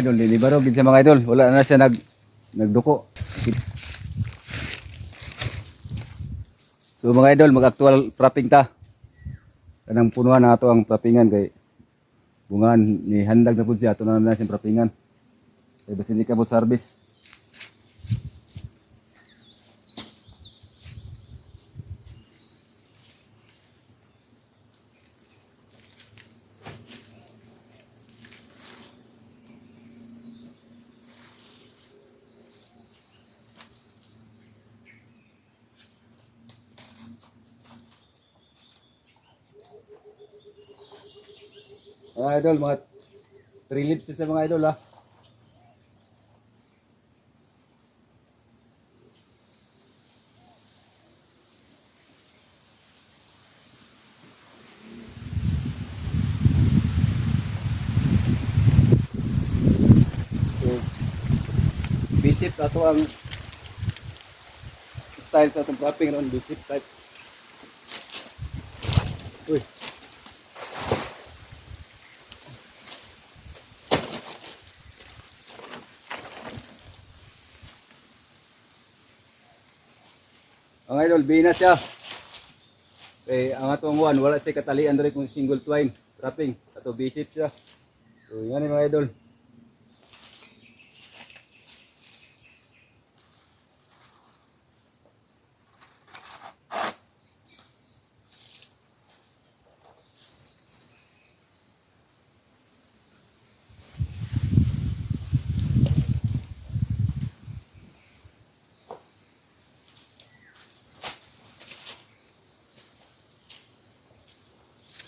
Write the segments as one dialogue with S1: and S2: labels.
S1: Idol, nilibaro gid siya mga idol. Wala na siya nagduko. So mga idol, mag-actual propping ta. Kanang punuan na ato ang proppingan kay bungan ni handag na pud siya ato na siyang proppingan. Kay basin di ka mo service. Mga idol, mga 3 lips sa mga idol ha. So, bisip ato ang style sa itong propping ron, bisip type. Uy. Ang idol, bina siya. Kaya ang atong one, wala siya katalian dali kung single twine wrapping. Ato bisip siya. So yan mga idol.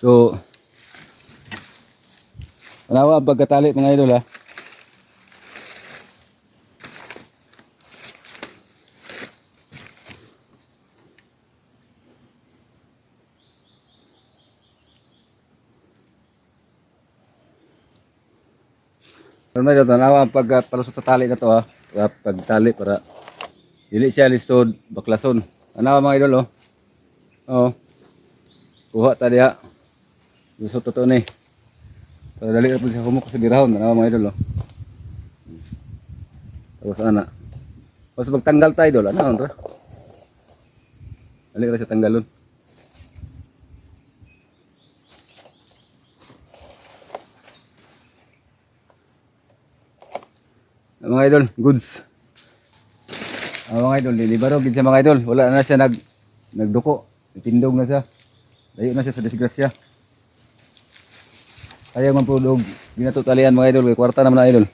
S1: So, alawa ang pagkatali mga idol ha. Pero mga idol, alawa ang pagpalusot sa tali na to ha. Pagtali para dili siya listod baklason. Alawa mga idol oh. Oo. Kuha ta diha. Lusot to ni. Para dali ra pud siya humok sa birahon, alawa mga idol oh. Tapos ana. Pas magtanggal tayo idol, ano ra? Dali ra siya tanggalon. Mga idol, goods. Mga idol, nilibaro gid siya mga idol. Wala na siya nagduko. Tindog na siya. Layo na siya sa disgrasya. Ayaw man po dog. Ginatutalian mga idol. Kwarta naman na idol.